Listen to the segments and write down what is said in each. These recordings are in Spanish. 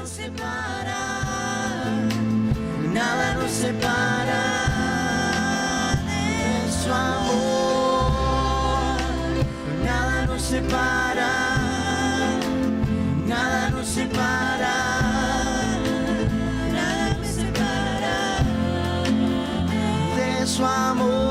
nos separa, nada nos separa de su amor. Nada nos separa, nada nos separa, nada nos separa de su amor.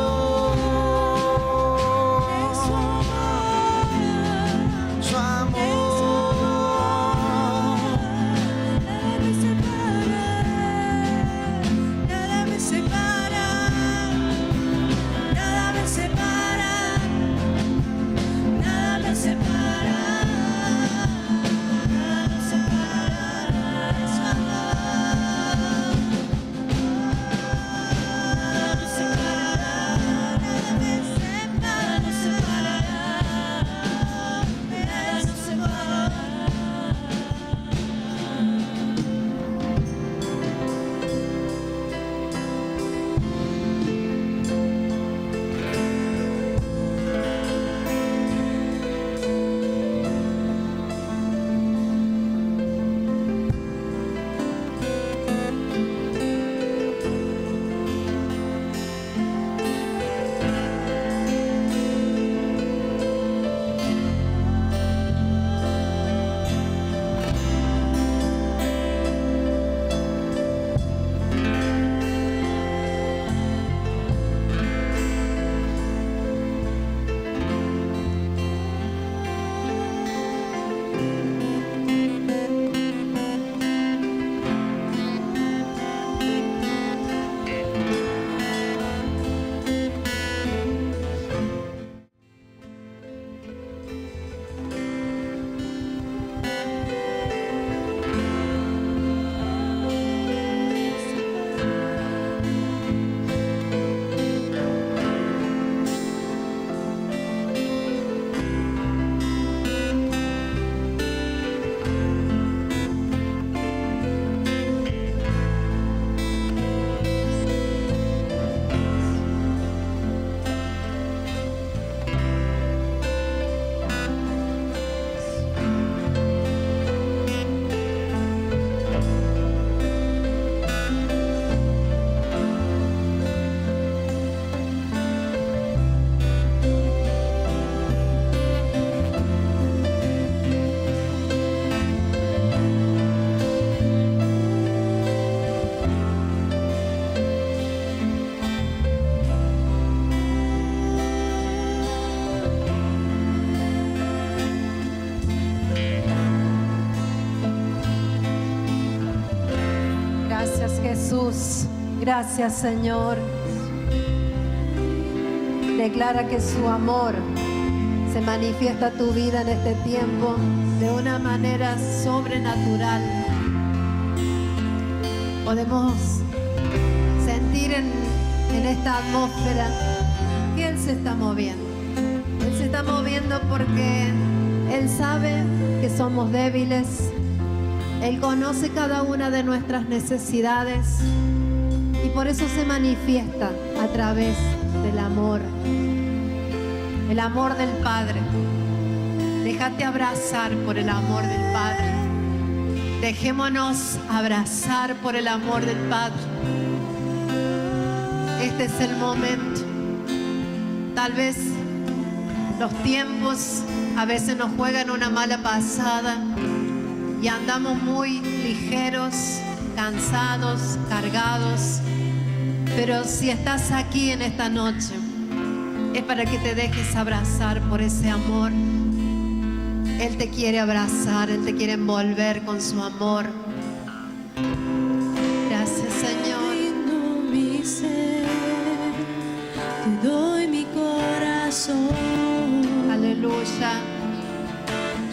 Jesús, gracias Señor. Declara que su amor se manifiesta a tu vida en este tiempo de una manera sobrenatural. Podemos sentir en esta atmósfera que Él se está moviendo. Él se está moviendo porque Él sabe que somos débiles. Él conoce cada una de nuestras necesidades y por eso se manifiesta a través del amor del Padre. Déjate abrazar por el amor del Padre. Dejémonos abrazar por el amor del Padre. Este es el momento. Tal vez los tiempos a veces nos juegan una mala pasada y andamos muy ligeros, cansados, cargados. Pero si estás aquí en esta noche, es para que te dejes abrazar por ese amor. Él te quiere abrazar, Él te quiere envolver con su amor. Gracias, Señor. Rindo mi ser, te doy mi corazón. Aleluya.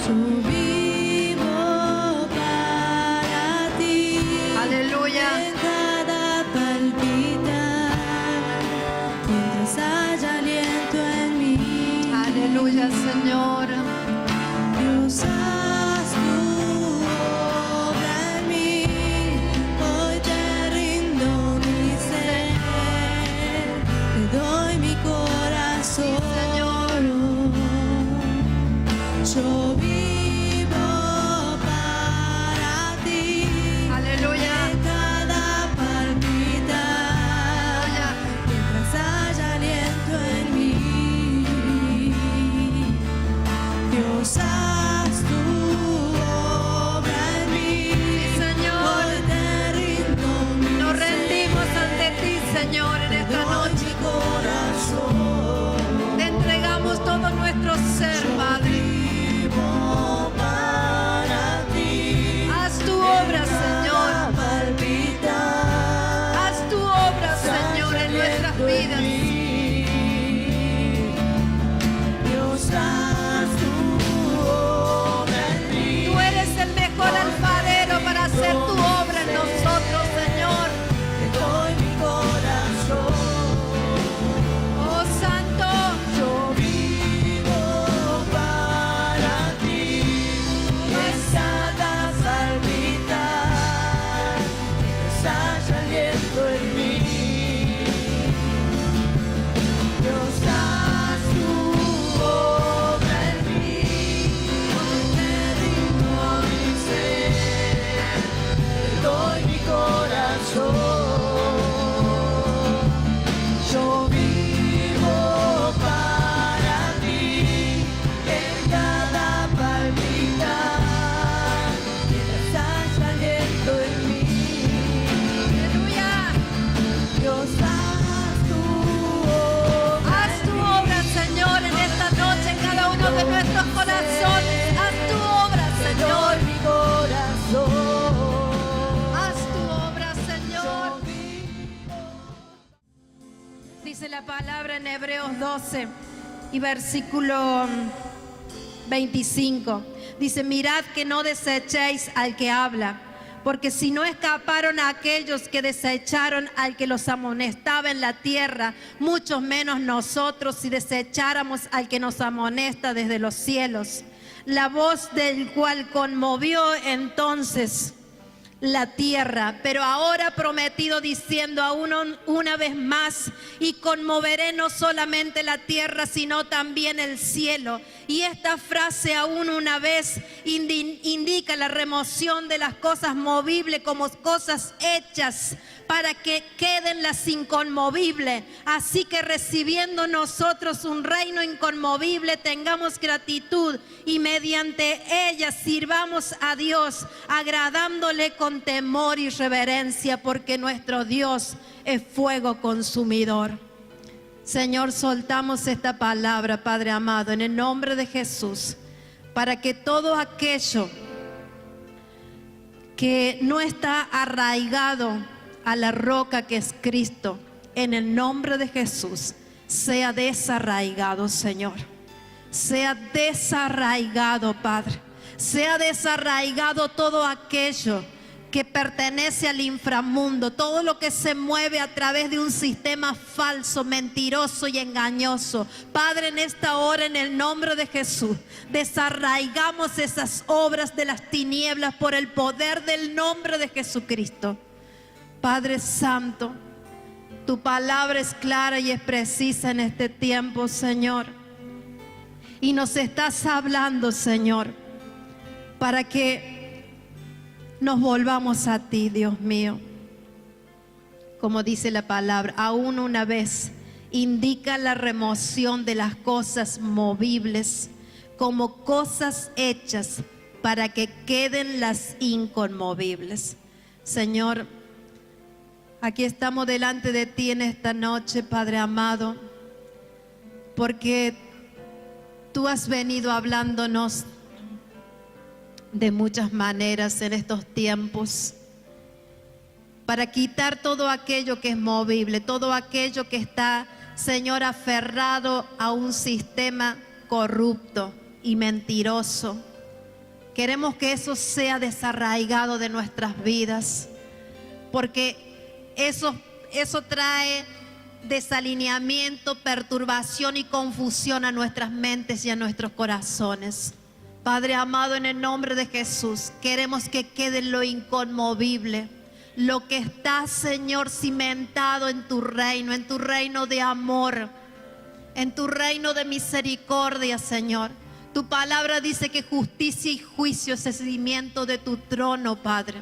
Yo vivo para ti. Aleluya. En cada palpitar, mientras haya aliento en mí. Aleluya, Señor. Dios, haz tu obra en mí. Hoy te rindo mi ser, te doy mi corazón. Sí, Señor. Yo vivo Señor en Hebreos 12 y versículo 25. Dice, mirad que no desechéis al que habla, porque si no escaparon a aquellos que desecharon al que los amonestaba en la tierra, mucho menos nosotros si desecháramos al que nos amonesta desde los cielos. La voz del cual conmovió entonces la tierra, pero ahora prometido diciendo aún una vez más, y conmoveré no solamente la tierra sino también el cielo. Y esta frase aún una vez indica la remoción de las cosas movibles como cosas hechas para que queden las inconmovibles. Así que recibiendo nosotros un reino inconmovible, tengamos gratitud y mediante ella sirvamos a Dios, agradándole con temor y reverencia, porque nuestro Dios es fuego consumidor. Señor, soltamos esta palabra, Padre amado, en el nombre de Jesús, para que todo aquello que no está arraigado a la roca que es Cristo, en el nombre de Jesús, sea desarraigado, Señor. Sea desarraigado, Padre. Sea desarraigado todo aquello que pertenece al inframundo, todo lo que se mueve a través de un sistema falso, mentiroso y engañoso. Padre, en esta hora, en el nombre de Jesús, desarraigamos esas obras de las tinieblas por el poder del nombre de Jesucristo. Padre Santo, tu palabra es clara y es precisa en este tiempo, Señor. Y nos estás hablando, Señor, para que nos volvamos a ti, Dios mío. Como dice la palabra, aún una vez indica la remoción de las cosas movibles como cosas hechas para que queden las inconmovibles. Señor, aquí estamos delante de ti en esta noche, Padre amado, porque tú has venido hablándonos de muchas maneras en estos tiempos, para quitar todo aquello que es movible, todo aquello que está, Señor, aferrado a un sistema corrupto y mentiroso. Queremos que eso sea desarraigado de nuestras vidas, porque eso trae desalineamiento, perturbación y confusión a nuestras mentes y a nuestros corazones. Padre amado, en el nombre de Jesús, queremos que quede lo inconmovible, lo que está, Señor, cimentado en tu reino de amor, en tu reino de misericordia, Señor. Tu palabra dice que justicia y juicio es el cimiento de tu trono, Padre.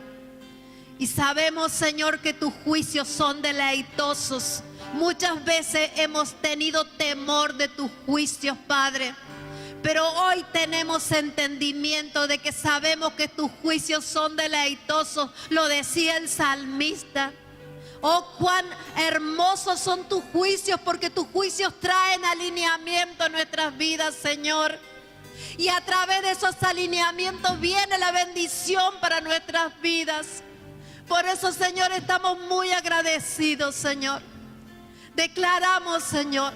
Y sabemos, Señor, que tus juicios son deleitosos. Muchas veces hemos tenido temor de tus juicios, Padre. Pero hoy tenemos entendimiento de que sabemos que tus juicios son deleitosos. Lo decía el salmista. Oh, cuán hermosos son tus juicios, porque tus juicios traen alineamiento a nuestras vidas, Señor. Y a través de esos alineamientos viene la bendición para nuestras vidas. Por eso, Señor, estamos muy agradecidos, Señor. Declaramos, Señor,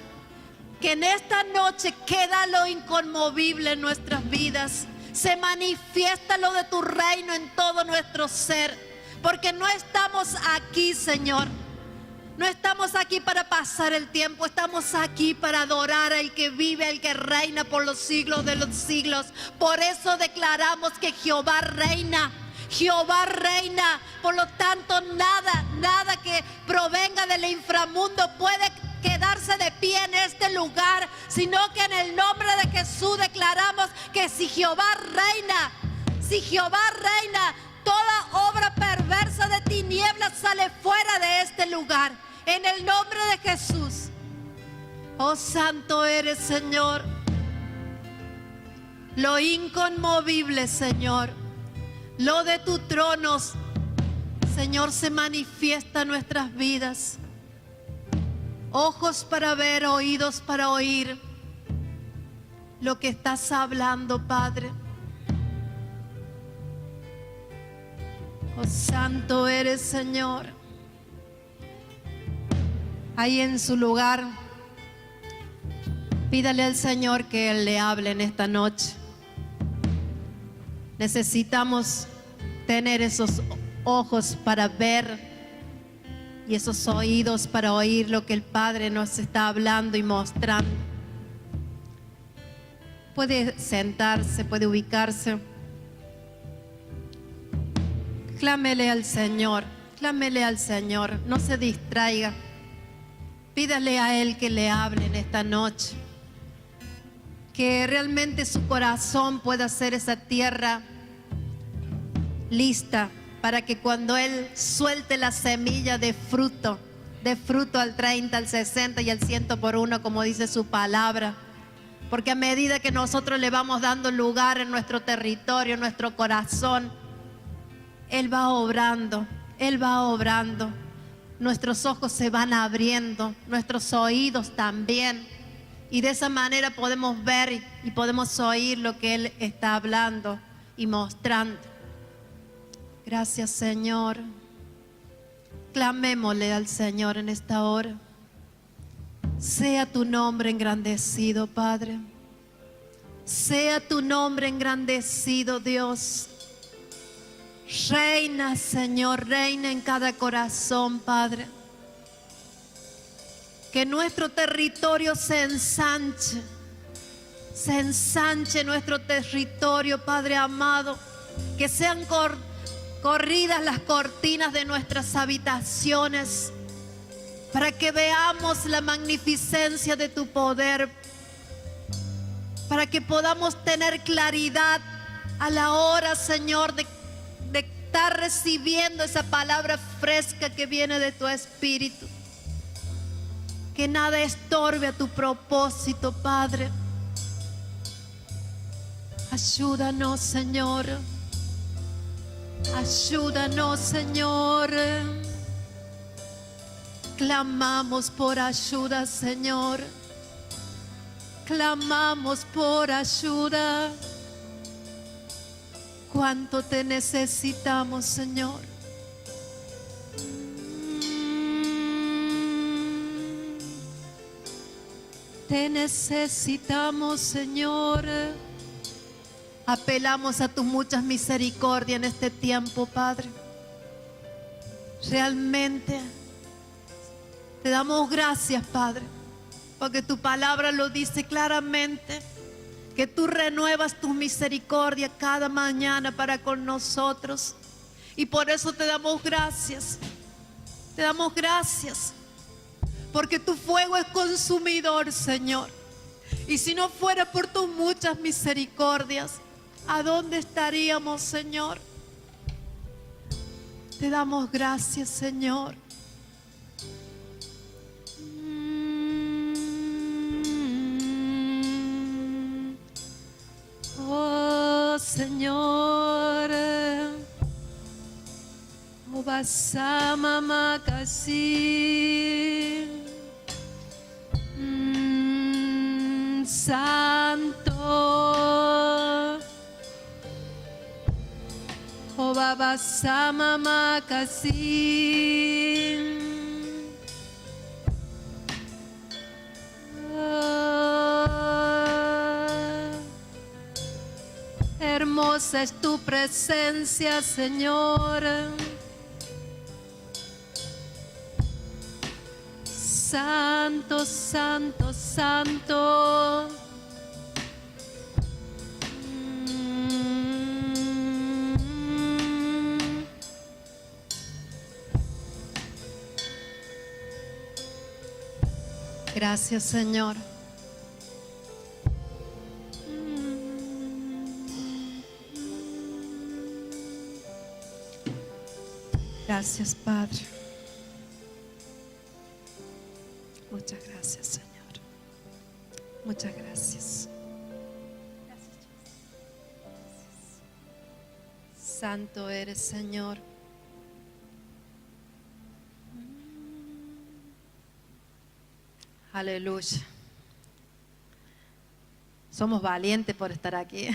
que en esta noche queda lo inconmovible en nuestras vidas. Se manifiesta lo de tu reino en todo nuestro ser. Porque no estamos aquí, Señor. No estamos aquí para pasar el tiempo. Estamos aquí para adorar al que vive, al que reina por los siglos de los siglos. Por eso declaramos que Jehová reina. Jehová reina. Por lo tanto, nada que provenga del inframundo puede quedarse de pie en este lugar, sino que en el nombre de Jesús declaramos que si Jehová reina, toda obra perversa de tinieblas sale fuera de este lugar, en el nombre de Jesús. Oh, santo eres, Señor. Lo inconmovible, Señor, lo de tu trono, Señor, se manifiesta en nuestras vidas. Ojos para ver, oídos para oír lo que estás hablando, Padre. Oh, santo eres, Señor. Ahí en su lugar, Pídale al Señor que Él le hable en esta noche. Necesitamos tener esos ojos para ver y esos oídos para oír lo que el Padre nos está hablando y mostrando. Puede sentarse, puede ubicarse. Clámele al Señor, clámele al Señor, no se distraiga. Pídale a Él que le hable en esta noche. Que realmente su corazón pueda ser esa tierra lista para que cuando Él suelte la semilla de fruto al 30, al 60 y al 100 por uno, como dice su palabra. Porque a medida que nosotros le vamos dando lugar en nuestro territorio, en nuestro corazón, Él va obrando, Él va obrando. Nuestros ojos se van abriendo, nuestros oídos también. Y de esa manera podemos ver y podemos oír lo que Él está hablando y mostrando. Gracias, Señor. Clamémosle al Señor en esta hora. Sea tu nombre engrandecido, Padre. Sea tu nombre engrandecido, Dios. Reina, Señor, reina en cada corazón, Padre. Que nuestro territorio se ensanche nuestro territorio, Padre amado. Que sean corridas las cortinas de nuestras habitaciones, para que veamos la magnificencia de tu poder, para que podamos tener claridad a la hora, Señor, de estar recibiendo esa palabra fresca que viene de tu Espíritu. Que nada estorbe a tu propósito, Padre. Ayúdanos, Señor. Ayúdanos, Señor. Clamamos por ayuda, Señor. Clamamos por ayuda. Cuánto te necesitamos, Señor. Te necesitamos, Señor. Apelamos a tus muchas misericordias en este tiempo, Padre. Realmente te damos gracias, Padre, porque tu palabra lo dice claramente, que tú renuevas tu misericordia cada mañana para con nosotros. Y por eso te damos gracias. Te damos gracias, porque tu fuego es consumidor, Señor. Y si no fuera por tus muchas misericordias, ¿a dónde estaríamos, Señor? Te damos gracias, Señor. Oh, Señor. Oh, Basama Makasi. Santo. Oh, Basama Makasi. Hermosa es tu presencia, Señor. Santo, santo, santo. Gracias, Señor. Gracias, Padre. Muchas gracias, Señor. Muchas gracias. Santo eres, Señor. Aleluya. Somos valientes por estar aquí.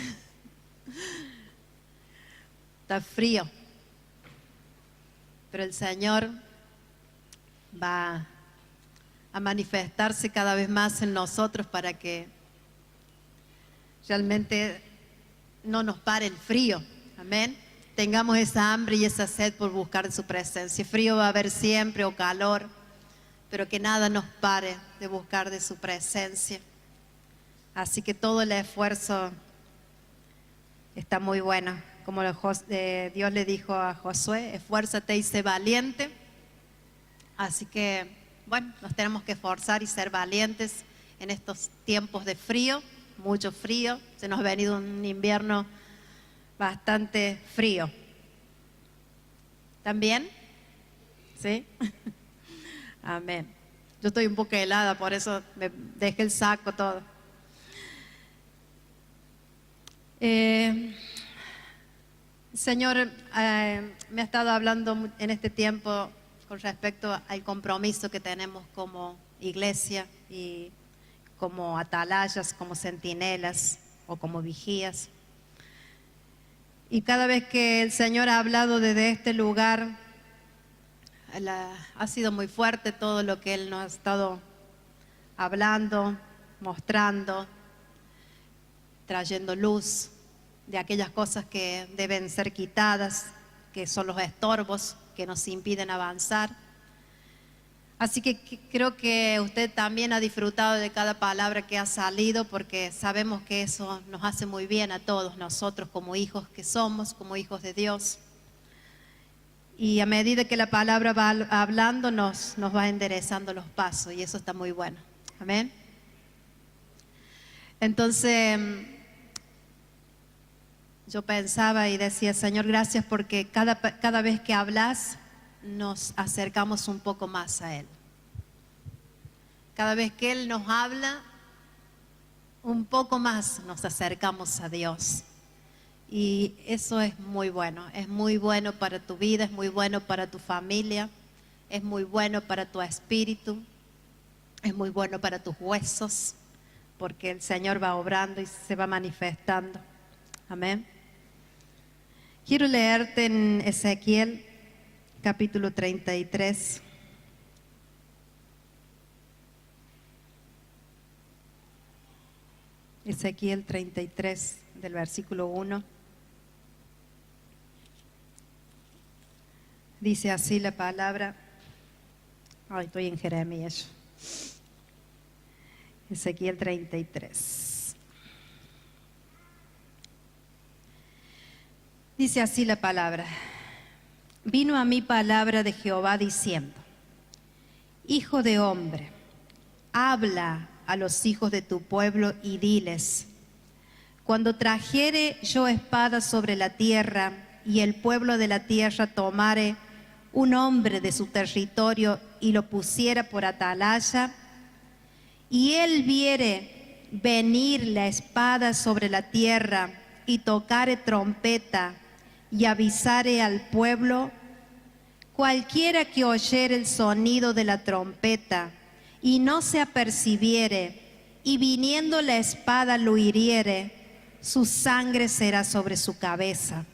Está frío, pero el Señor va a manifestarse cada vez más en nosotros para que realmente no nos pare el frío. Amén. Tengamos esa hambre y esa sed por buscar de su presencia. Frío va a haber siempre o calor, pero que nada nos pare de buscar de su presencia. Así que todo el esfuerzo está muy bueno. Como Dios le dijo a Josué, esfuérzate y sé valiente. Así que, bueno, nos tenemos que esforzar y ser valientes en estos tiempos de frío, mucho frío. Se nos ha venido un invierno bastante frío. ¿También? ¿Sí? Amén. Yo estoy un poco helada, por eso me dejé el saco todo. Señor, me ha estado hablando en este tiempo con respecto al compromiso que tenemos como iglesia y como atalayas, como centinelas o como vigías. Y cada vez que el Señor ha hablado desde este lugar, ha sido muy fuerte todo lo que Él nos ha estado hablando, mostrando, trayendo luz de aquellas cosas que deben ser quitadas, que son los estorbos que nos impiden avanzar. Así que creo que usted también ha disfrutado de cada palabra que ha salido, porque sabemos que eso nos hace muy bien a todos nosotros como hijos que somos, como hijos de Dios. Y a medida que la palabra va hablando, nos va enderezando los pasos, y eso está muy bueno. Amén. Entonces, yo pensaba y decía, Señor, gracias porque cada vez que hablas, nos acercamos un poco más a Él. Cada vez que Él nos habla, un poco más nos acercamos a Dios. Y eso es muy bueno para tu vida, es muy bueno para tu familia, es muy bueno para tu espíritu, es muy bueno para tus huesos, porque el Señor va obrando y se va manifestando. Amén. Quiero leerte en Ezequiel capítulo 33. Ezequiel 33, del versículo 1. Dice así la palabra. Ay, estoy en Jeremías. Ezequiel 33. Dice así la palabra. Vino a mí palabra de Jehová diciendo: Hijo de hombre, habla a los hijos de tu pueblo y diles: cuando trajere yo espada sobre la tierra y el pueblo de la tierra tomare un hombre de su territorio y lo pusiera por atalaya, y él viere venir la espada sobre la tierra y tocare trompeta y avisare al pueblo, cualquiera que oyere el sonido de la trompeta y no se apercibiere, y viniendo la espada lo hiriere, su sangre será sobre su cabeza.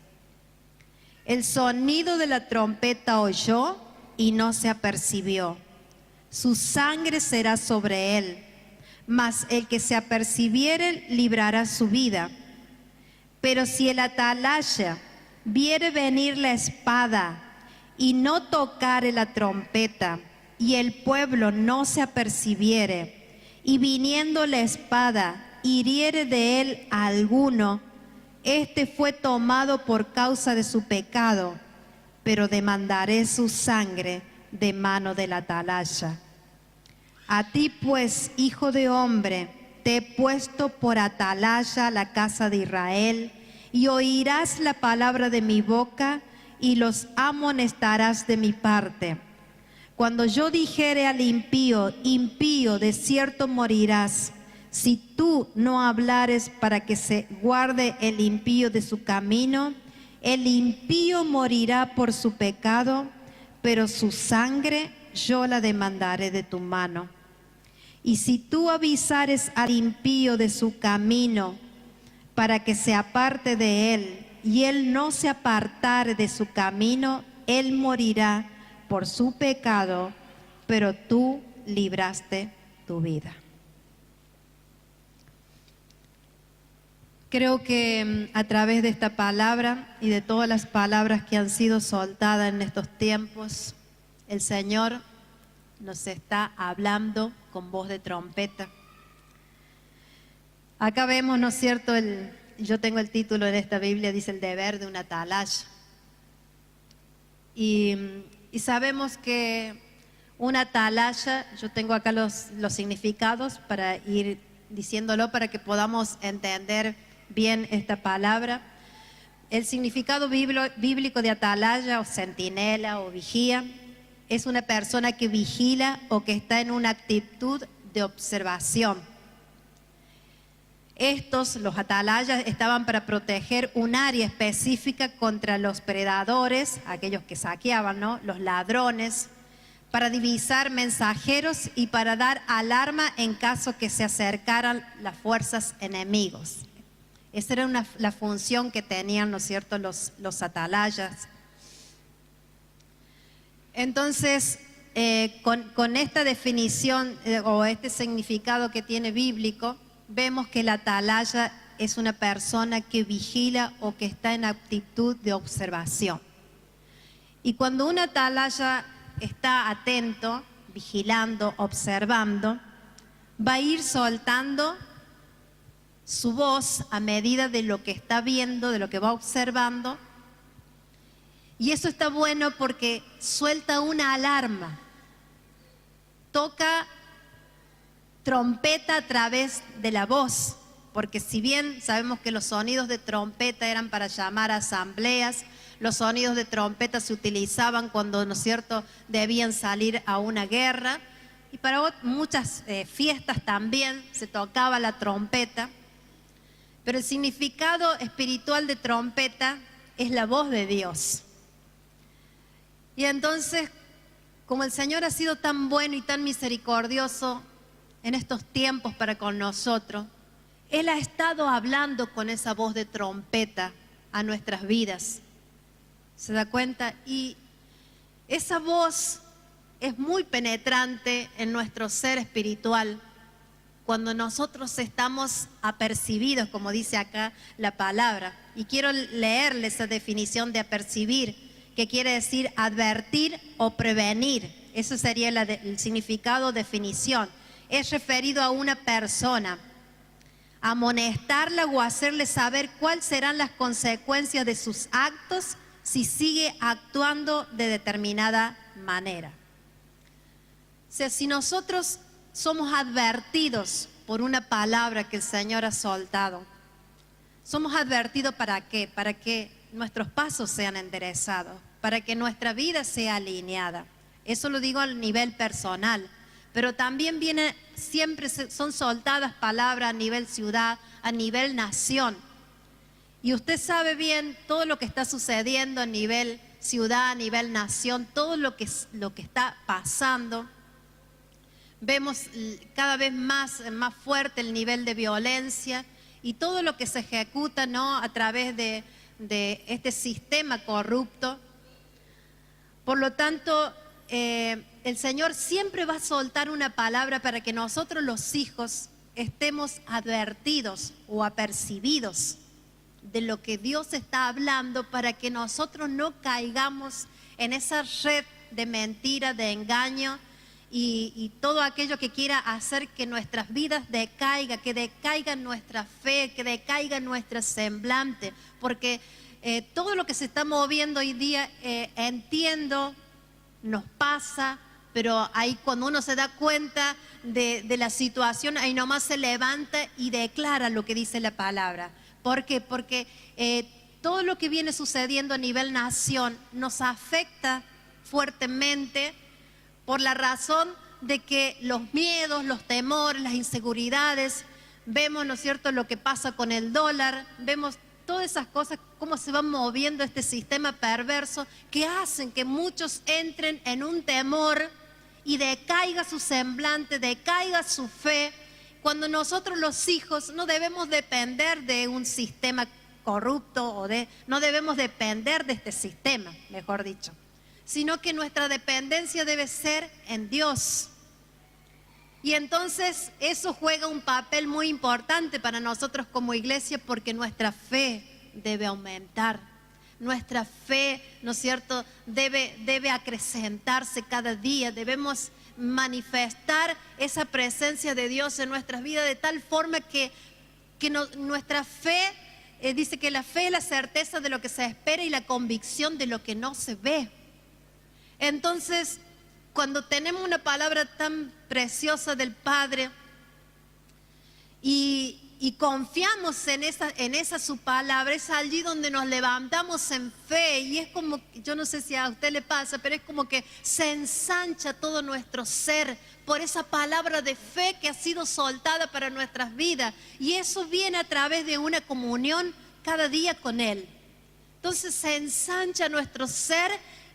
El sonido de la trompeta oyó y no se apercibió, su sangre será sobre él, mas el que se apercibiere librará su vida. Pero si el atalaya viere venir la espada y no tocare la trompeta, y el pueblo no se apercibiere, y viniendo la espada hiriere de él a alguno, este fue tomado por causa de su pecado, pero demandaré su sangre de mano del atalaya. A ti pues, hijo de hombre, te he puesto por atalaya la casa de Israel, y oirás la palabra de mi boca, y los amonestarás de mi parte. Cuando yo dijere al impío, impío, de cierto morirás, si tú no hablares para que se guarde el impío de su camino, el impío morirá por su pecado, pero su sangre yo la demandaré de tu mano. Y si tú avisares al impío de su camino, para que se aparte de él, y él no se apartare de su camino, él morirá por su pecado, pero tú libraste tu vida. Creo que a través de esta palabra y de todas las palabras que han sido soltadas en estos tiempos, el Señor nos está hablando con voz de trompeta. Acá vemos, ¿no es cierto? Yo tengo el título en esta Biblia, dice el deber de una atalaya. Y sabemos que una atalaya, yo tengo acá los significados para ir diciéndolo para que podamos entender bien esta palabra. El significado bíblico de atalaya o centinela o vigía es una persona que vigila o que está en una actitud de observación. Los atalayas, estaban para proteger un área específica contra los predadores, aquellos que saqueaban, ¿no? Los ladrones, para divisar mensajeros y para dar alarma en caso que se acercaran las fuerzas enemigos. Esa era la función que tenían, ¿no es cierto?, los atalayas. Entonces, con esta definición o este significado que tiene bíblico, vemos que la atalaya es una persona que vigila o que está en actitud de observación. Y cuando una atalaya está atento, vigilando, observando, va a ir soltando su voz a medida de lo que está viendo, de lo que va observando. Y eso está bueno porque suelta una alarma, toca trompeta a través de la voz, porque si bien sabemos que los sonidos de trompeta eran para llamar a asambleas, los sonidos de trompeta se utilizaban cuando, ¿no es cierto?, debían salir a una guerra, y para muchas fiestas también se tocaba la trompeta. Pero el significado espiritual de trompeta es la voz de Dios. Y entonces, como el Señor ha sido tan bueno y tan misericordioso en estos tiempos para con nosotros, Él ha estado hablando con esa voz de trompeta a nuestras vidas. ¿Se da cuenta? Y esa voz es muy penetrante en nuestro ser espiritual. Cuando nosotros estamos apercibidos, como dice acá la palabra. Y quiero leerle esa definición de apercibir, que quiere decir advertir o prevenir. Eso sería el significado, definición. Es referido a una persona, amonestarla o hacerle saber cuáles serán las consecuencias de sus actos si sigue actuando de determinada manera. O sea, si nosotros somos advertidos por una palabra que el Señor ha soltado, somos advertidos ¿para qué? Para que nuestros pasos sean enderezados, para que nuestra vida sea alineada. Eso lo digo a nivel personal, pero también siempre son soltadas palabras a nivel ciudad, a nivel nación. Y usted sabe bien todo lo que está sucediendo a nivel ciudad, a nivel nación, todo lo que está pasando. Vemos cada vez más fuerte el nivel de violencia y todo lo que se ejecuta, ¿no?, a través de este sistema corrupto. Por lo tanto, el Señor siempre va a soltar una palabra para que nosotros los hijos estemos advertidos o apercibidos de lo que Dios está hablando, para que nosotros no caigamos en esa red de mentira, de engaño y todo aquello que quiera hacer que nuestras vidas decaigan, que decaiga nuestra fe, que decaiga nuestro semblante, porque todo lo que se está moviendo hoy día, entiendo, nos pasa, pero ahí cuando uno se da cuenta de la situación, ahí nomás se levanta y declara lo que dice la palabra. ¿Por qué? Porque todo lo que viene sucediendo a nivel nación nos afecta fuertemente por la razón de que los miedos, los temores, las inseguridades, vemos, ¿no es cierto?, lo que pasa con el dólar, vemos todas esas cosas, cómo se va moviendo este sistema perverso que hacen que muchos entren en un temor y decaiga su semblante, decaiga su fe, cuando nosotros los hijos no debemos depender de un sistema corrupto no debemos depender de este sistema, mejor dicho, sino que nuestra dependencia debe ser en Dios. Y entonces eso juega un papel muy importante para nosotros como iglesia, porque nuestra fe debe aumentar. Nuestra fe, ¿no es cierto?, debe acrecentarse cada día. Debemos manifestar esa presencia de Dios en nuestras vidas de tal forma que nuestra fe, dice que la fe es la certeza de lo que se espera y la convicción de lo que no se ve. Entonces, cuando tenemos una palabra tan preciosa del Padre y confiamos en esa su palabra, es allí donde nos levantamos en fe. Y es como, yo no sé si a usted le pasa, pero es como que se ensancha todo nuestro ser por esa palabra de fe que ha sido soltada para nuestras vidas. Y eso viene a través de una comunión cada día con Él. Entonces se ensancha nuestro ser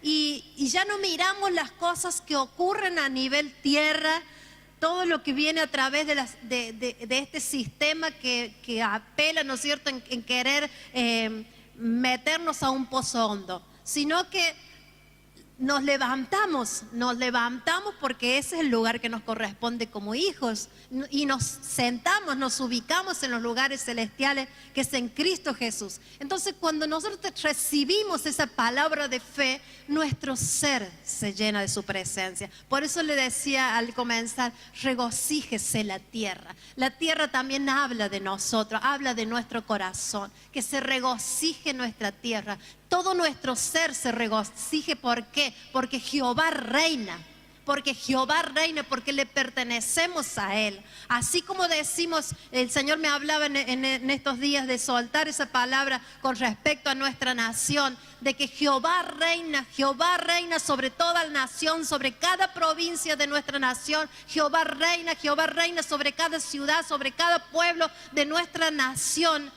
y ya no miramos las cosas que ocurren a nivel tierra, todo lo que viene a través de este sistema que apela, ¿no es cierto?, en querer meternos a un pozo hondo, sino que nos levantamos porque ese es el lugar que nos corresponde como hijos, y nos sentamos, nos ubicamos en los lugares celestiales que es en Cristo Jesús. Entonces, cuando nosotros recibimos esa palabra de fe, nuestro ser se llena de su presencia. Por eso le decía al comenzar, regocíjese la tierra. La tierra también habla de nosotros, habla de nuestro corazón, que se regocije nuestra tierra. Todo nuestro ser se regocije. ¿Por qué? Porque Jehová reina. Porque Jehová reina, porque le pertenecemos a Él. Así como decimos, el Señor me hablaba en estos días de soltar esa palabra con respecto a nuestra nación, de que Jehová reina sobre toda la nación, sobre cada provincia de nuestra nación. Jehová reina sobre cada ciudad, sobre cada pueblo de nuestra nación.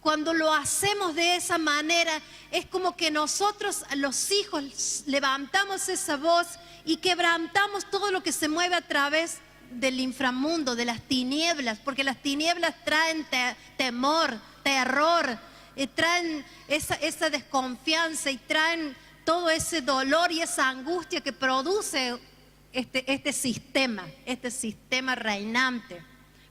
Cuando lo hacemos de esa manera, es como que nosotros, los hijos, levantamos esa voz y quebrantamos todo lo que se mueve a través del inframundo, de las tinieblas, porque las tinieblas traen temor, terror, traen esa desconfianza y traen todo ese dolor y esa angustia que produce este sistema reinante.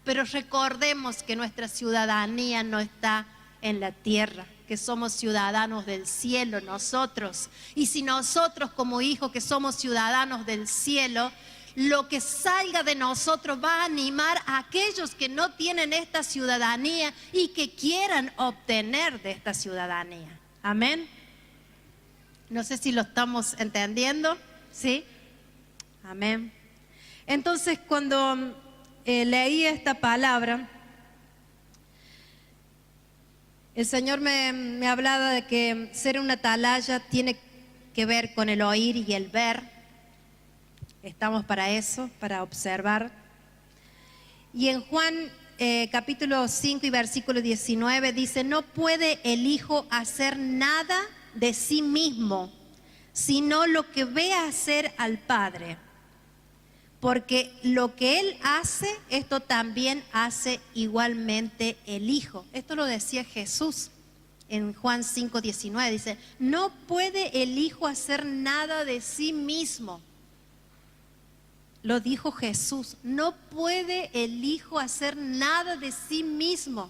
Pero recordemos que nuestra ciudadanía no está en la tierra, que somos ciudadanos del cielo nosotros. Y si nosotros como hijos que somos ciudadanos del cielo, lo que salga de nosotros va a animar a aquellos que no tienen esta ciudadanía y que quieran obtener de esta ciudadanía. Amén. No sé si lo estamos entendiendo, ¿sí? Amén. Entonces, cuando leí esta palabra, el Señor me hablaba de que ser una atalaya tiene que ver con el oír y el ver. Estamos para eso, para observar. Y en Juan capítulo 5 y versículo 19 dice: no puede el Hijo hacer nada de sí mismo, sino lo que ve hacer al Padre. Porque lo que Él hace, esto también hace igualmente el Hijo. Esto lo decía Jesús en Juan 5:19. Dice, no puede el Hijo hacer nada de sí mismo. Lo dijo Jesús. No puede el Hijo hacer nada de sí mismo.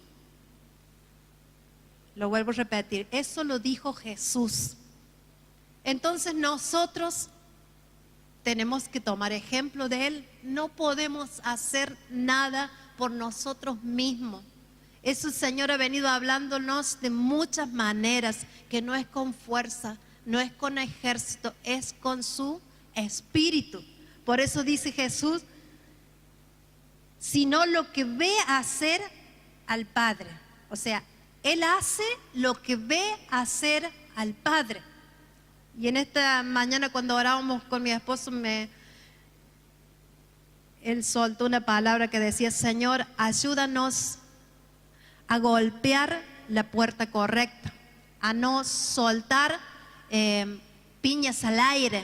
Lo vuelvo a repetir. Eso lo dijo Jesús. Entonces nosotros tenemos que tomar ejemplo de Él. No podemos hacer nada por nosotros mismos. Eso el Señor ha venido hablándonos de muchas maneras, que no es con fuerza, no es con ejército, es con su Espíritu. Por eso dice Jesús, sino lo que ve hacer al Padre. O sea, Él hace lo que ve hacer al Padre. Y en esta mañana cuando orábamos con mi esposo, él soltó una palabra que decía, Señor, ayúdanos a golpear la puerta correcta, a no soltar piñas al aire,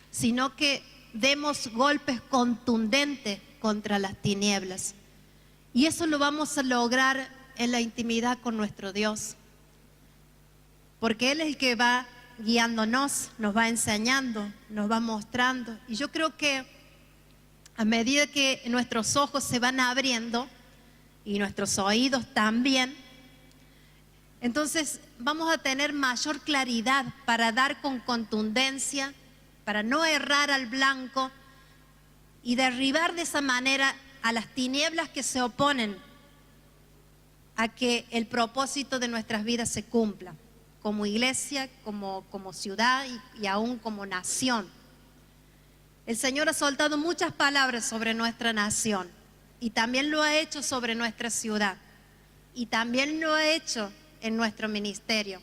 sino que demos golpes contundentes contra las tinieblas. Y eso lo vamos a lograr en la intimidad con nuestro Dios, porque Él es el que va guiándonos, nos va enseñando, nos va mostrando. Y yo creo que a medida que nuestros ojos se van abriendo y nuestros oídos también, entonces vamos a tener mayor claridad para dar con contundencia, para no errar al blanco y derribar de esa manera a las tinieblas que se oponen a que el propósito de nuestras vidas se cumpla, como iglesia, como ciudad y aún como nación. El Señor ha soltado muchas palabras sobre nuestra nación y también lo ha hecho sobre nuestra ciudad y también lo ha hecho en nuestro ministerio.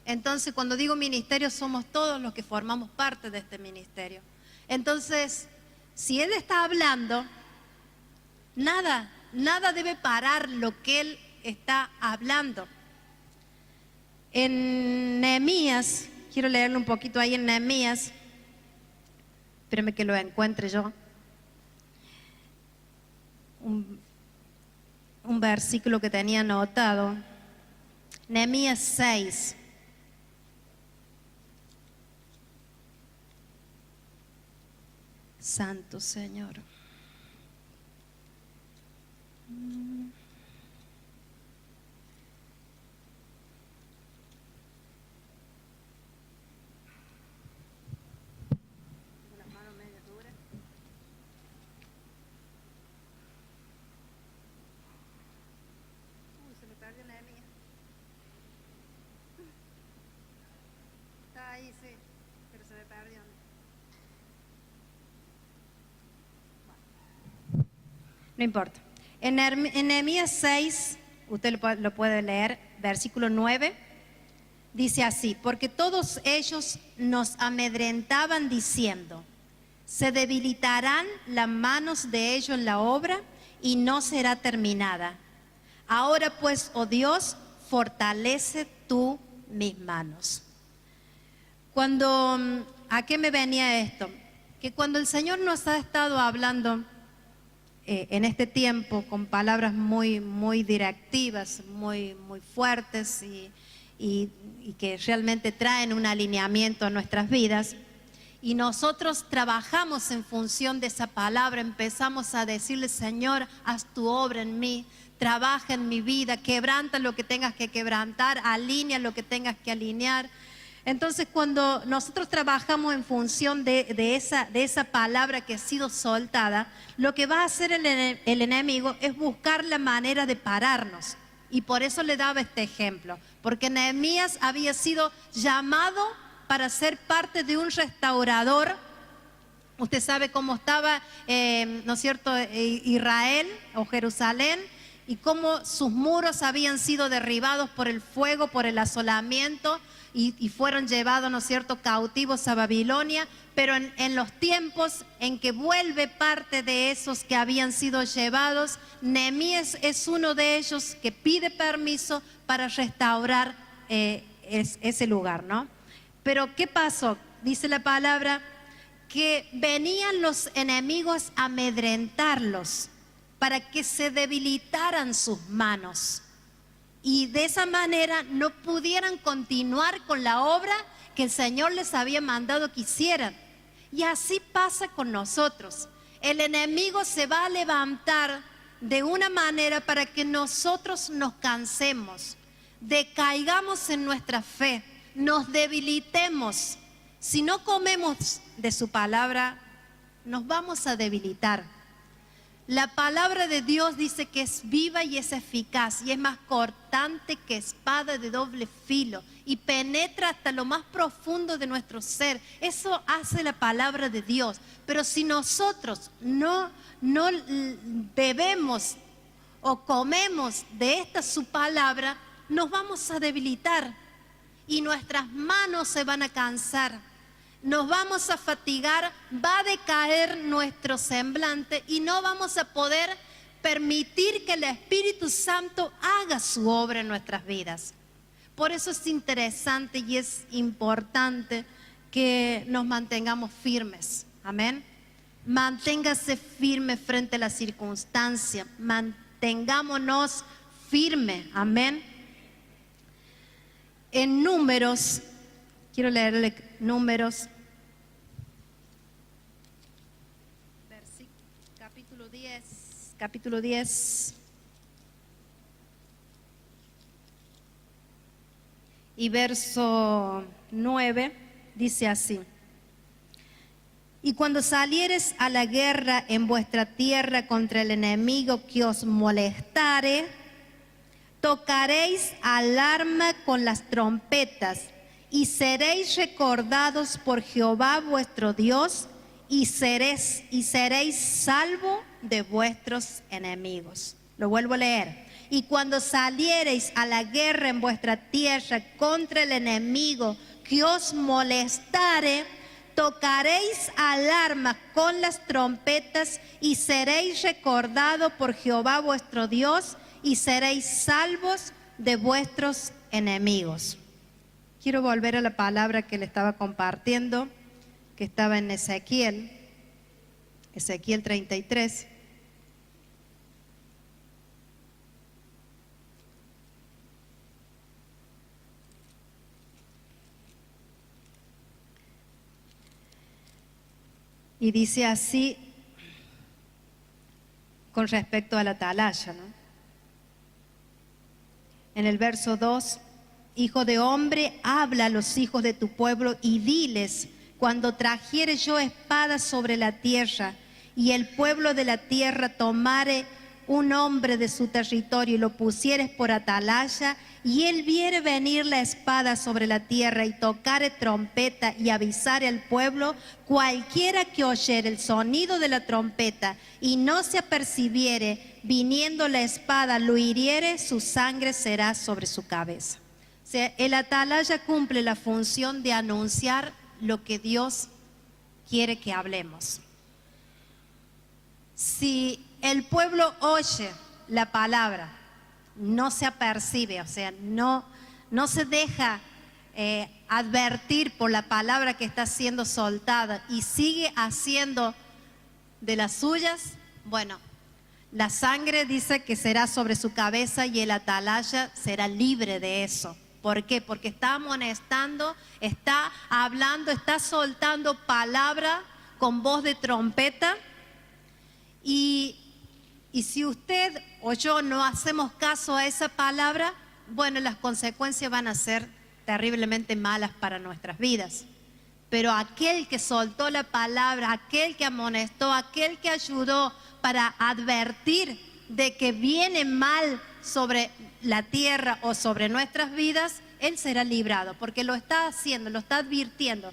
Entonces, cuando digo ministerio, somos todos los que formamos parte de este ministerio. Entonces, si Él está hablando, nada debe parar lo que Él está hablando. En Nehemías, quiero leerlo un poquito ahí en Nehemías, espérame que lo encuentre yo. Un versículo que tenía anotado. Nehemías 6. Santo Señor. Se me perdió Nehemías. Está ahí, sí, pero se me perdió. No importa. En Nehemías 6, usted lo puede leer, versículo 9, dice así: porque todos ellos nos amedrentaban diciendo, se debilitarán las manos de ellos en la obra y no será terminada. Ahora pues, oh Dios, fortalece tú mis manos. ¿A qué me venía esto? Que cuando el Señor nos ha estado hablando en este tiempo con palabras muy directivas, muy fuertes y que realmente traen un alineamiento a nuestras vidas, y nosotros trabajamos en función de esa palabra, empezamos a decirle: Señor, haz tu obra en mí, trabaja en mi vida, quebranta lo que tengas que quebrantar, alinea lo que tengas que alinear. Entonces, cuando nosotros trabajamos en función de esa palabra que ha sido soltada, lo que va a hacer el enemigo es buscar la manera de pararnos. Y por eso le daba este ejemplo, porque Nehemías había sido llamado para ser parte de un restaurador. Usted sabe cómo estaba, ¿no es cierto?, Israel o Jerusalén, y cómo sus muros habían sido derribados por el fuego, por el asolamiento, y fueron llevados, ¿no es cierto?, cautivos a Babilonia. Pero en los tiempos en que vuelve parte de esos que habían sido llevados, Nehemías es uno de ellos que pide permiso para restaurar ese lugar, ¿no? Pero ¿qué pasó? Dice la palabra que venían los enemigos a amedrentarlos para que se debilitaran sus manos y de esa manera no pudieran continuar con la obra que el Señor les había mandado que hicieran. Y así pasa con nosotros. El enemigo se va a levantar de una manera para que nosotros nos cansemos, decaigamos en nuestra fe, nos debilitemos. Si no comemos de su palabra, nos vamos a debilitar. La palabra de Dios dice que es viva y es eficaz y es más cortante que espada de doble filo y penetra hasta lo más profundo de nuestro ser. Eso hace la palabra de Dios. Pero si nosotros no bebemos o comemos de esta su palabra, nos vamos a debilitar y nuestras manos se van a cansar. Nos vamos a fatigar, va a decaer nuestro semblante y no vamos a poder permitir que el Espíritu Santo haga su obra en nuestras vidas. Por eso es interesante y es importante que nos mantengamos firmes. Amén. Manténgase firme frente a la circunstancia. Mantengámonos firmes. Amén. En Números, quiero leerle Números, capítulo 10 y verso 9, dice así: y cuando salieres a la guerra en vuestra tierra contra el enemigo que os molestare, tocaréis alarma con las trompetas y seréis recordados por Jehová vuestro Dios y seréis salvo de vuestros enemigos. Lo vuelvo a leer. Y cuando saliereis a la guerra en vuestra tierra contra el enemigo que os molestare, tocaréis alarma con las trompetas y seréis recordados por Jehová vuestro Dios y seréis salvos de vuestros enemigos. Quiero volver a la palabra que le estaba compartiendo, que estaba en Ezequiel 33. Y dice así con respecto a la atalaya, ¿no? En el verso 2, hijo de hombre, habla a los hijos de tu pueblo y diles: cuando trajere yo espada sobre la tierra y el pueblo de la tierra tomare un hombre de su territorio y lo pusieres por atalaya, y él viere venir la espada sobre la tierra y tocare trompeta y avisare al pueblo, cualquiera que oyere el sonido de la trompeta y no se apercibiere viniendo la espada, lo hiriere, su sangre será sobre su cabeza. O sea, el atalaya cumple la función de anunciar lo que Dios quiere que hablemos. Si el pueblo oye la palabra, no se apercibe, o sea, no se deja advertir por la palabra que está siendo soltada y sigue haciendo de las suyas, bueno, la sangre dice que será sobre su cabeza y el atalaya será libre de eso. ¿Por qué? Porque está amonestando, está hablando, está soltando palabra con voz de trompeta. Y si usted o yo no hacemos caso a esa palabra, bueno, las consecuencias van a ser terriblemente malas para nuestras vidas. Pero aquel que soltó la palabra, aquel que amonestó, aquel que ayudó para advertir de que viene mal sobre la tierra o sobre nuestras vidas, él será librado, porque lo está haciendo, lo está advirtiendo.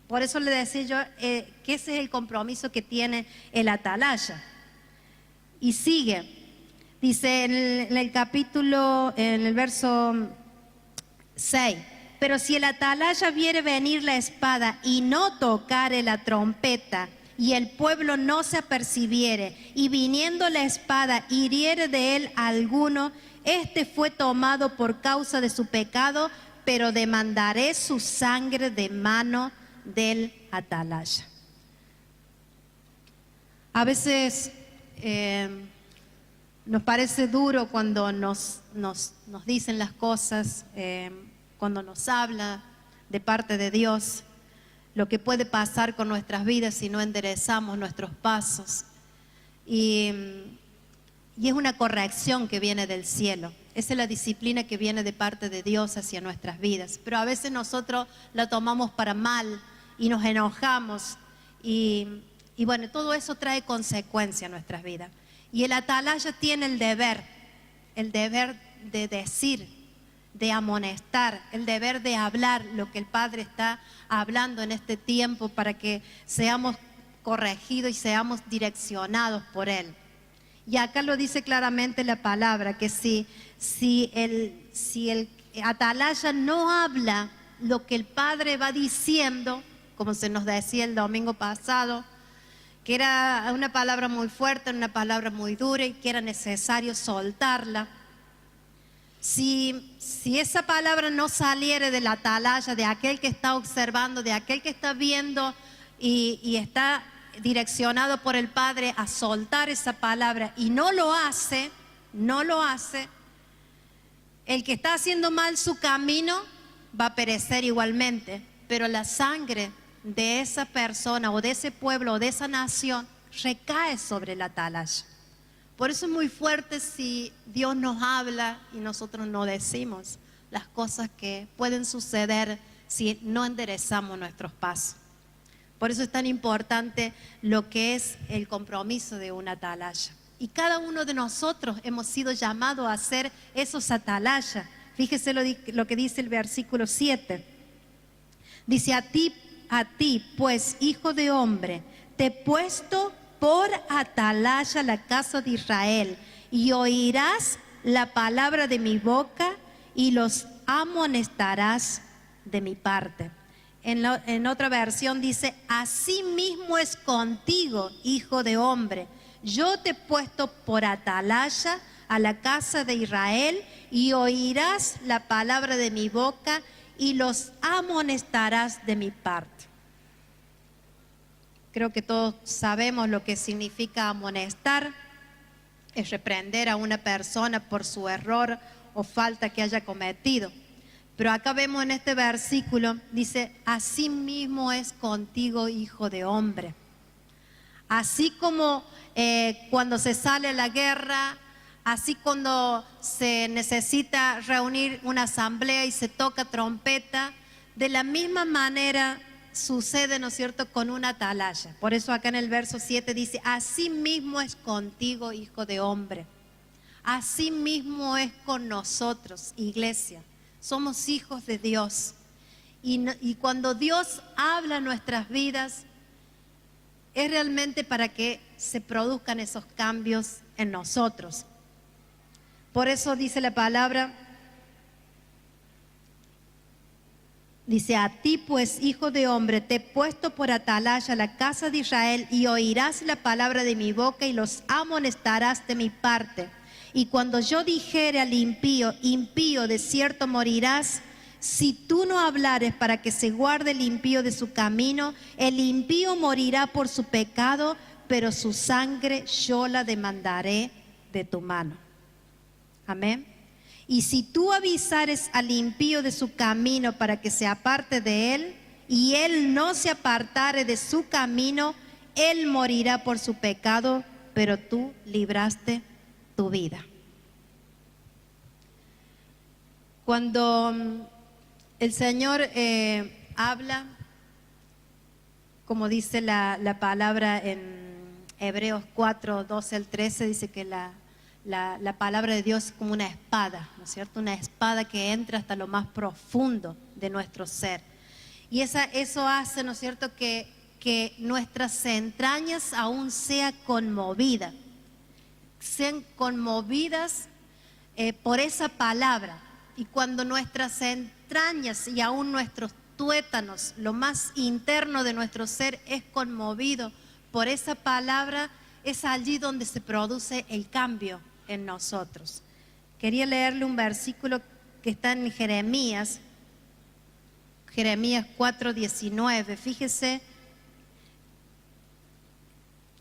Por eso le decía yo que ese es el compromiso que tiene el atalaya. Y sigue, dice en el verso 6, pero si el atalaya viere venir la espada y no tocare la trompeta, y el pueblo no se apercibiere, y viniendo la espada hiriere de él a alguno, este fue tomado por causa de su pecado, pero demandaré su sangre de mano del atalaya. A veces nos parece duro cuando nos dicen las cosas, cuando nos habla de parte de Dios, lo que puede pasar con nuestras vidas si no enderezamos nuestros pasos. Y es una corrección que viene del cielo. Esa es la disciplina que viene de parte de Dios hacia nuestras vidas. Pero a veces nosotros la tomamos para mal y nos enojamos. Y bueno, todo eso trae consecuencia a nuestras vidas. Y el atalaya tiene el deber de decir, de amonestar, el deber de hablar lo que el Padre está hablando en este tiempo para que seamos corregidos y seamos direccionados por Él. Y acá lo dice claramente la palabra, que si el atalaya no habla lo que el Padre va diciendo, como se nos decía el domingo pasado, que era una palabra muy fuerte, una palabra muy dura y que era necesario soltarla. Si esa palabra no saliere de la atalaya, de aquel que está observando, de aquel que está viendo y está direccionado por el Padre a soltar esa palabra y no lo hace, el que está haciendo mal su camino va a perecer igualmente, pero la sangre de esa persona o de ese pueblo o de esa nación recae sobre la atalaya. Por eso es muy fuerte si Dios nos habla y nosotros no decimos las cosas que pueden suceder si no enderezamos nuestros pasos. Por eso es tan importante lo que es el compromiso de una atalaya. Y cada uno de nosotros hemos sido llamados a ser esos atalayas. Fíjese lo que dice el versículo 7. Dice, a ti, pues, hijo de hombre, te he puesto por atalaya la casa de Israel, y oirás la palabra de mi boca y los amonestarás de mi parte. En otra versión dice, así mismo es contigo, hijo de hombre. Yo te he puesto por atalaya a la casa de Israel, y oirás la palabra de mi boca y los amonestarás de mi parte. Creo que todos sabemos lo que significa amonestar. Es reprender a una persona por su error o falta que haya cometido. Pero acá vemos en este versículo, dice, así mismo es contigo, hijo de hombre. Así como cuando se sale a la guerra, así cuando se necesita reunir una asamblea y se toca trompeta, de la misma manera sucede, ¿no es cierto?, con una atalaya. Por eso acá en el verso 7 dice, así mismo es contigo, hijo de hombre. Así mismo es con nosotros, iglesia. Somos hijos de Dios. Y cuando Dios habla en nuestras vidas, es realmente para que se produzcan esos cambios en nosotros. Por eso dice la palabra, dice, a ti pues, hijo de hombre, te he puesto por atalaya a la casa de Israel, y oirás la palabra de mi boca y los amonestarás de mi parte. Y cuando yo dijere al impío, impío, de cierto morirás, si tú no hablares para que se guarde el impío de su camino, el impío morirá por su pecado, pero su sangre yo la demandaré de tu mano. Amén. Y si tú avisares al impío de su camino para que se aparte de él, y él no se apartare de su camino, él morirá por su pecado, pero tú libraste tu vida. Cuando el Señor habla, como dice la palabra en Hebreos 4, 12 al 13, dice que la palabra de Dios es como una espada, ¿no es cierto? Una espada que entra hasta lo más profundo de nuestro ser. Y eso hace, ¿no es cierto?, que nuestras entrañas aún sean conmovidas por esa palabra. Y cuando nuestras entrañas y aún nuestros tuétanos, lo más interno de nuestro ser, es conmovido por esa palabra, es allí donde se produce el cambio en nosotros. Quería leerle un versículo que está en Jeremías 4:19. Fíjese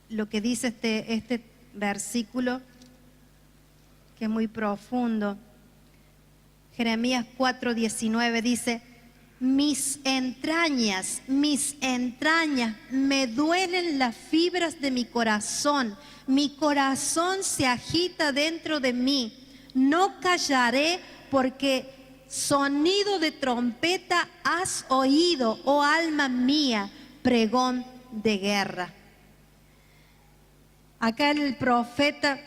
lo que dice este versículo, que es muy profundo. Jeremías 4:19 dice, mis entrañas, me duelen las fibras de mi corazón se agita dentro de mí, no callaré, porque sonido de trompeta has oído, oh alma mía, pregón de guerra. Acá el profeta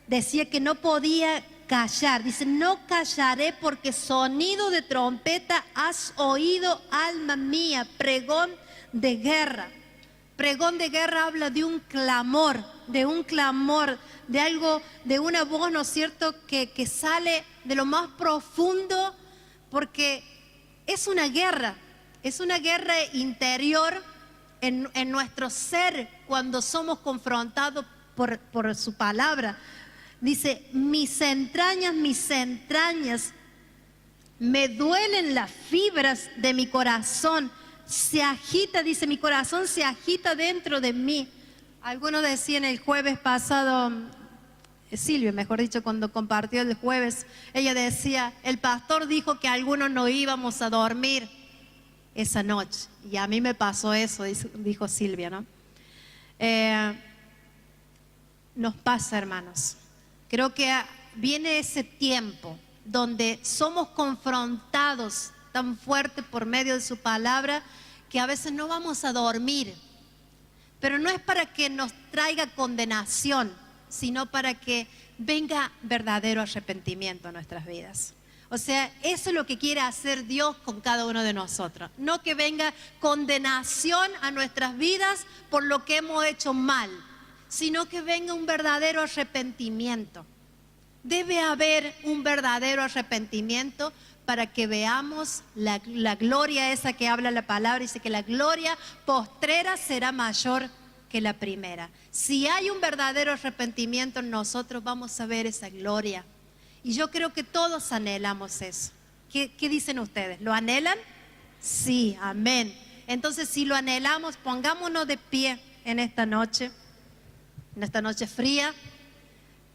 decía que no podía callar, dice, no callaré porque sonido de trompeta has oído, alma mía, pregón de guerra. Pregón de guerra habla de un clamor, de algo, de una voz, ¿no es cierto?, que sale de lo más profundo, porque es una guerra interior en nuestro ser cuando somos confrontados por su palabra. Dice, mis entrañas, me duelen las fibras de mi corazón, se agita, dice, mi corazón se agita dentro de mí. Algunos decían el jueves pasado, Silvia, mejor dicho, cuando compartió el jueves, ella decía, el pastor dijo que algunos no íbamos a dormir esa noche. Y a mí me pasó eso, dijo Silvia, ¿no? nos pasa, hermanos. Creo que viene ese tiempo donde somos confrontados tan fuerte por medio de su palabra que a veces no vamos a dormir. Pero no es para que nos traiga condenación, sino para que venga verdadero arrepentimiento a nuestras vidas. O sea, eso es lo que quiere hacer Dios con cada uno de nosotros. No que venga condenación a nuestras vidas por lo que hemos hecho mal, sino que venga un verdadero arrepentimiento. Debe haber un verdadero arrepentimiento para que veamos la gloria esa que habla la palabra. Dice que la gloria postrera será mayor que la primera. Si hay un verdadero arrepentimiento en nosotros, vamos a ver esa gloria. Y yo creo que todos anhelamos eso. ¿Qué dicen ustedes? ¿Lo anhelan? Sí, amén. Entonces, si lo anhelamos, pongámonos de pie en esta noche fría,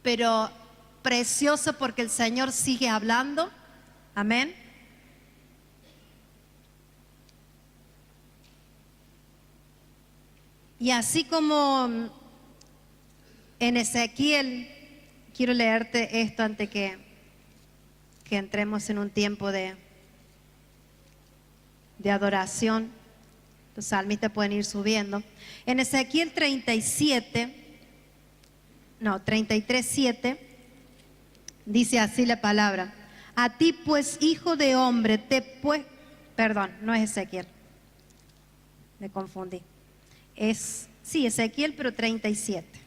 pero preciosa, porque el Señor sigue hablando. Amén. Y así como en Ezequiel, quiero leerte esto antes que entremos en un tiempo de adoración. Los salmistas pueden ir subiendo. En Ezequiel 33:7 dice así la palabra: a ti pues, hijo de hombre, perdón, no es Ezequiel, me confundí. Sí, Ezequiel, pero 37.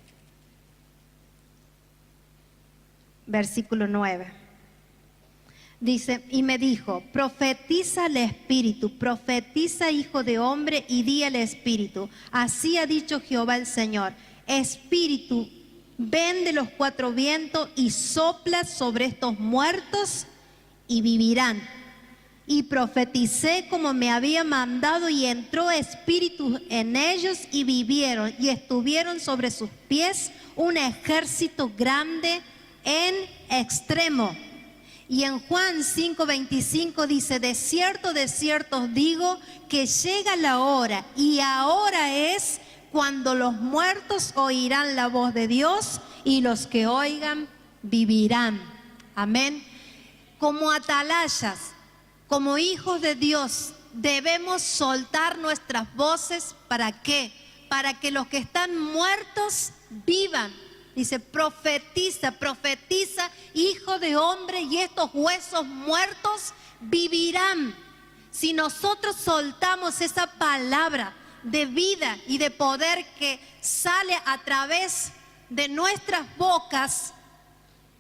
Versículo 9. Dice, y me dijo, profetiza al Espíritu, profetiza, hijo de hombre, y di al Espíritu. Así ha dicho Jehová el Señor: Espíritu, ven de los cuatro vientos y sopla sobre estos muertos y vivirán. Y profeticé como me había mandado, y entró espíritu en ellos y vivieron, y estuvieron sobre sus pies un ejército grande en extremo. Y en Juan 5:25 dice, de cierto os digo que llega la hora, y ahora es, cuando los muertos oirán la voz de Dios, y los que oigan vivirán. Amén. Como atalayas, como hijos de Dios, debemos soltar nuestras voces. ¿Para qué? Para que los que están muertos vivan. Dice, profetiza, profetiza, hijo de hombre, y estos huesos muertos vivirán. Si nosotros soltamos esa palabra de vida y de poder que sale a través de nuestras bocas,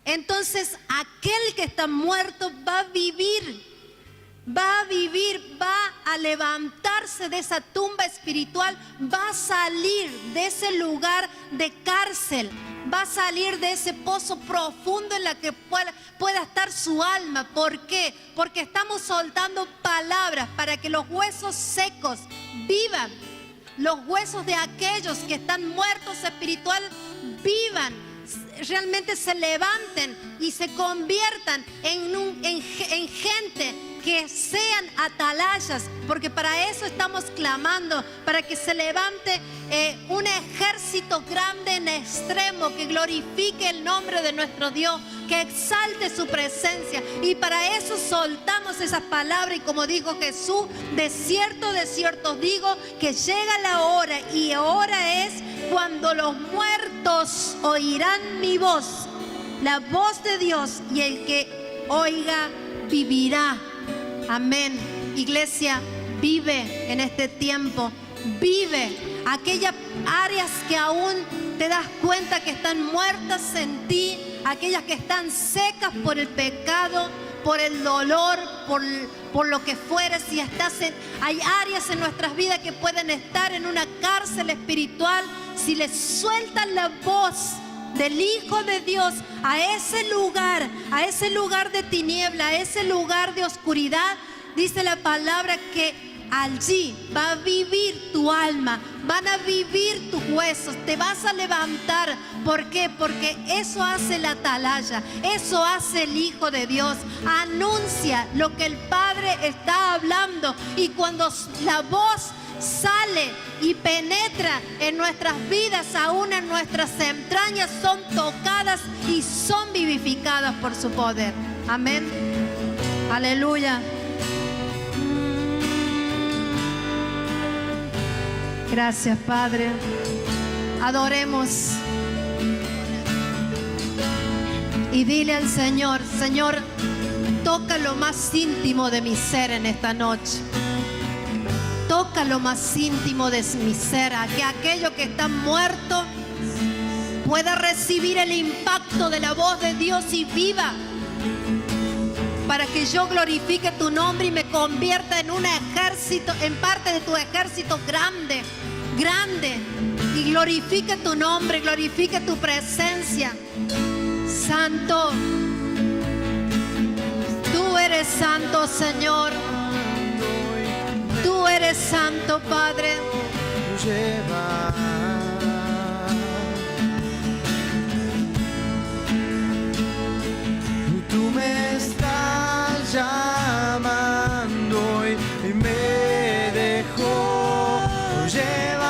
entonces aquel que está muerto va a vivir, va a levantarse de esa tumba espiritual, va a salir de ese lugar de cárcel, va a salir de ese pozo profundo en la que pueda estar su alma. ¿Por qué? Porque estamos soltando palabras para que los huesos secos vivan, los huesos de aquellos que están muertos espiritual vivan, realmente se levanten y se conviertan en gente que sean atalayas, porque para eso estamos clamando, para que se levante un ejército grande en extremo, que glorifique el nombre de nuestro Dios, que exalte su presencia. Y para eso soltamos esas palabras, y como dijo Jesús, de cierto os digo que llega la hora, y ahora es cuando los muertos oirán mi voz, la voz de Dios, y el que oiga vivirá. Amén. Iglesia, vive en este tiempo, vive aquellas áreas que aún te das cuenta que están muertas en ti, aquellas que están secas por el pecado, por el dolor, por lo que fuere. Si hay áreas en nuestras vidas que pueden estar en una cárcel espiritual, si le sueltan la voz del Hijo de Dios a ese lugar de tiniebla, a ese lugar de oscuridad, dice la palabra que allí va a vivir tu alma, van a vivir tus huesos, te vas a levantar. ¿Por qué? Porque eso hace la atalaya, eso hace el Hijo de Dios. Anuncia lo que el Padre está hablando, y cuando la voz sale y penetra en nuestras vidas, aún en nuestras entrañas, son tocadas y son vivificadas por su poder. Amén. Aleluya. Gracias, Padre. Adoremos. Y dile al Señor: Señor, toca lo más íntimo de mi ser en esta noche. Toca lo más íntimo de mi ser, a que aquello que está muerto pueda recibir el impacto de la voz de Dios y viva, para que yo glorifique tu nombre y me convierta en un ejército, en parte de tu ejército grande, grande, y glorifique tu nombre, glorifique tu presencia. Santo, tú eres santo, Señor. Tú eres santo, Padre. Lleva. Tú me estás llamando y me dejó llevar.